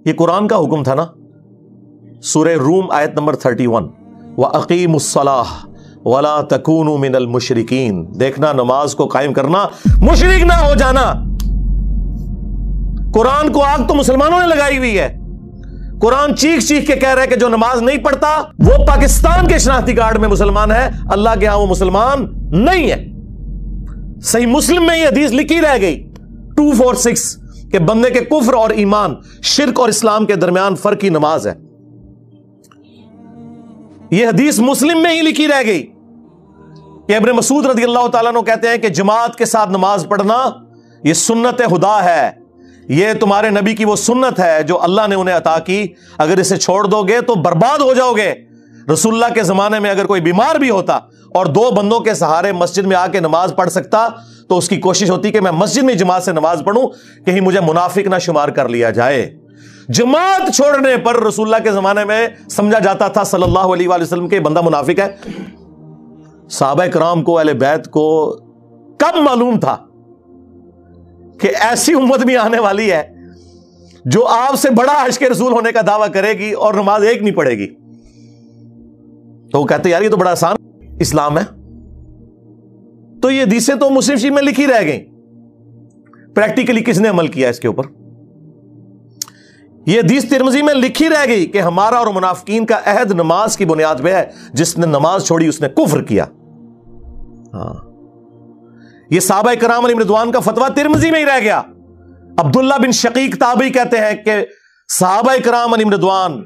یہ قرآن کا حکم تھا نا، سورہ روم آیت نمبر 31، وَأَقِیمُوا الصَّلَاةَ وَلَا تَكُونُوا مِنَ الْمُشْرِکِینَ، دیکھنا نماز کو قائم کرنا، مشرک نہ ہو جانا۔ قرآن کو آگ تو مسلمانوں نے لگائی ہوئی ہے۔ قرآن چیخ چیخ کے کہہ رہا ہے کہ جو نماز نہیں پڑھتا وہ پاکستان کے شناختی کارڈ میں مسلمان ہے، اللہ کے ہاں وہ مسلمان نہیں ہے۔ صحیح مسلم میں یہ حدیث لکھی رہ گئی 246 کہ بندے کے کفر اور ایمان، شرک اور اسلام کے درمیان فرق کی نماز ہے۔ یہ حدیث مسلم میں ہی لکھی رہ گئی کہ ابن مسعود رضی اللہ تعالیٰ عنہ کہتے ہیں کہ جماعت کے ساتھ نماز پڑھنا یہ سنت خدا ہے، یہ تمہارے نبی کی وہ سنت ہے جو اللہ نے انہیں عطا کی، اگر اسے چھوڑ دو گے تو برباد ہو جاؤ گے۔ رسول اللہ کے زمانے میں اگر کوئی بیمار بھی ہوتا اور 2 بندوں کے سہارے مسجد میں آ کے نماز پڑھ سکتا تو اس کی کوشش ہوتی کہ میں مسجد میں جماعت سے نماز پڑھوں، کہیں مجھے منافق نہ شمار کر لیا جائے۔ جماعت چھوڑنے پر رسول اللہ کے زمانے میں سمجھا جاتا تھا صلی اللہ علیہ وآلہ وسلم کہ بندہ منافق ہے۔ صحابہ کرام کو، اہل بیت کو کب معلوم تھا کہ ایسی امت بھی آنے والی ہے جو آپ سے بڑا عشق رسول ہونے کا دعویٰ کرے گی اور نماز ایک نہیں پڑھے گی؟ تو وہ کہتے یار یہ تو بڑا آسان اسلام ہے۔ تو یہ حدیثیں تو مسلم شریف میں لکھی رہ گئیں، پریکٹیکلی کس نے عمل کیا اس کے اوپر؟ یہ حدیث ترمذی میں لکھی رہ گئی کہ ہمارا اور منافقین کا عہد نماز کی بنیاد پہ ہے، جس نے نماز چھوڑی اس نے کفر کیا۔ ہاں، یہ صحابہ کرام علیہم رضوان کا فتویٰ ترمذی میں ہی رہ گیا۔ عبداللہ بن شقیق تابعی کہتے ہیں کہ صحابہ کرام علیہم رضوان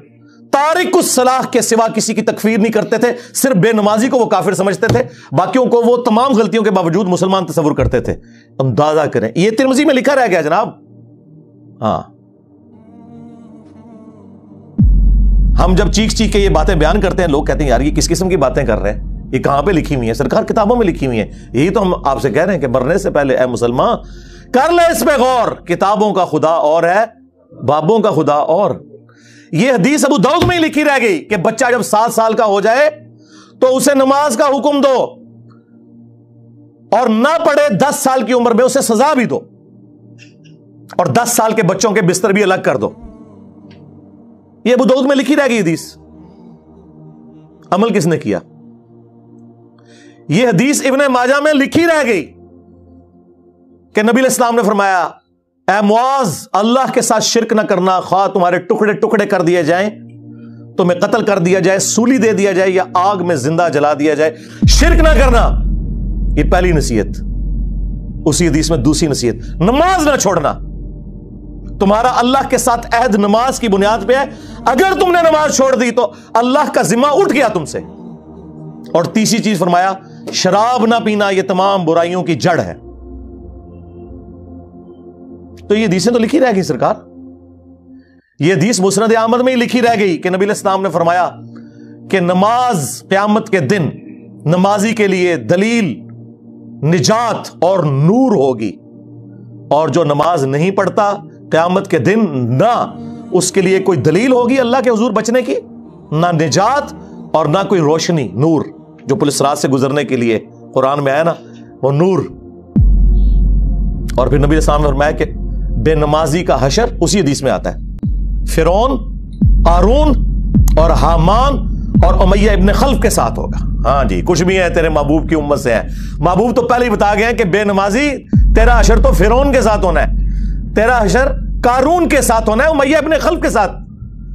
تارک الصلاح کے سوا کسی کی تکفیر نہیں کرتے تھے، صرف بے نمازی کو وہ کافر سمجھتے تھے، باقیوں کو وہ تمام غلطیوں کے باوجود مسلمان تصور کرتے تھے۔ اندازہ کریں، یہ ترمذی میں لکھا رہ گیا جناب۔ ہاں، ہم جب چیخ چیخ کے یہ باتیں بیان کرتے ہیں لوگ کہتے ہیں یار یہ کس قسم کی باتیں کر رہے ہیں، یہ کہاں پہ لکھی ہوئی ہیں؟ سرکار کتابوں میں لکھی ہوئی ہیں۔ یہی تو ہم آپ سے کہہ رہے ہیں کہ مرنے سے پہلے اے مسلمان کر لے اس پہ غور، کتابوں کا خدا اور ہے، بابوں کا خدا اور۔ یہ حدیث ابو داؤد میں ہی لکھی رہ گئی کہ بچہ جب 7 سال کا ہو جائے تو اسے نماز کا حکم دو، اور نہ پڑھے 10 سال کی عمر میں اسے سزا بھی دو، اور 10 سال کے بچوں کے بستر بھی الگ کر دو۔ یہ ابو داؤد میں لکھی رہ گئی حدیث۔ عمل کس نے کیا؟ یہ حدیث ابن ماجہ میں لکھی رہ گئی کہ نبی علیہ السلام نے فرمایا اے معاذ، اللہ کے ساتھ شرک نہ کرنا، خواہ تمہارے ٹکڑے ٹکڑے کر دیے جائیں، تمہیں قتل کر دیا جائے، سولی دے دیا جائے، یا آگ میں زندہ جلا دیا جائے، شرک نہ کرنا۔ یہ پہلی نصیحت۔ اسی حدیث میں دوسری نصیحت، نماز نہ چھوڑنا۔ تمہارا اللہ کے ساتھ عہد نماز کی بنیاد پہ ہے، اگر تم نے نماز چھوڑ دی تو اللہ کا ذمہ اٹھ گیا تم سے۔ اور تیسری چیز فرمایا شراب نہ پینا، یہ تمام برائیوں کی جڑ ہے۔ تو یہ حدیثیں تو لکھی رہ گئی سرکار۔ یہ حدیث مسند احمد میں ہی لکھی رہ گئی کہ نبی علیہ السلام نے فرمایا کہ نماز قیامت کے دن نمازی کے لیے دلیل، نجات اور نور ہوگی، اور جو نماز نہیں پڑھتا قیامت کے دن نہ اس کے لیے کوئی دلیل ہوگی اللہ کے حضور بچنے کی، نہ نجات اور نہ کوئی روشنی، نور جو پولیس رات سے گزرنے کے لیے قرآن میں آیا نا، وہ نور۔ اور پھر نبی علیہ السلام نے فرمایا کہ بے نمازی کا حشر اسی حدیث میں آتا ہے، فرعون، قارون اور حامان اور امیہ ابن خلف کے ساتھ ہوگا۔ ہاں جی، کچھ بھی ہے تیرے محبوب کی امت سے ہے۔ محبوب تو پہلے ہی بتا گئے ہیں کہ بے نمازی تیرا حشر تو فرعون کے ساتھ ہونا ہے، تیرا حشر قارون کے ساتھ ہونا ہے، امیہ ابن خلف کے ساتھ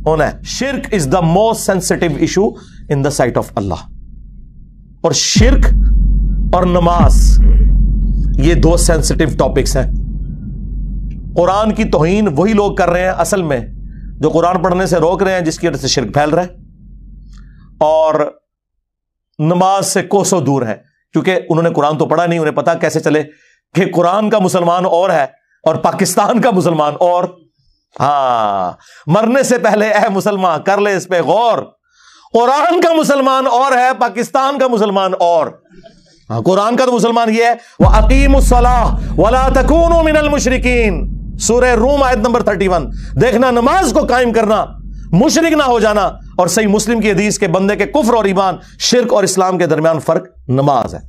ہونا ہے۔ شرک is the most sensitive issue in the sight of اللہ۔ اور شرک اور نماز یہ 2 سینسٹیو ٹاپکس ہیں۔ قرآن کی توہین وہی لوگ کر رہے ہیں اصل میں جو قرآن پڑھنے سے روک رہے ہیں، جس کی وجہ سے شرک پھیل رہا ہے، اور نماز سے کوسوں دور ہے، کیونکہ انہوں نے قرآن تو پڑھا نہیں، انہیں پتا کیسے چلے کہ قرآن کا مسلمان اور ہے اور پاکستان کا مسلمان اور۔ ہاں، مرنے سے پہلے اے مسلمان کر لے اس پہ غور، قرآن کا مسلمان اور ہے، پاکستان کا مسلمان اور۔ ہاں، قرآن کا تو مسلمان یہ ہے وَأَقِیمُوا الصَّلَاةَ وَلَا تَكُونُوا مِنَ الْمُشْرِکِینَ، سورہ روم آیت نمبر 31۔ دیکھنا نماز کو قائم کرنا، مشرک نہ ہو جانا، اور صحیح مسلم کی حدیث کے بندے کے کفر اور ایمان، شرک اور اسلام کے درمیان فرق نماز ہے۔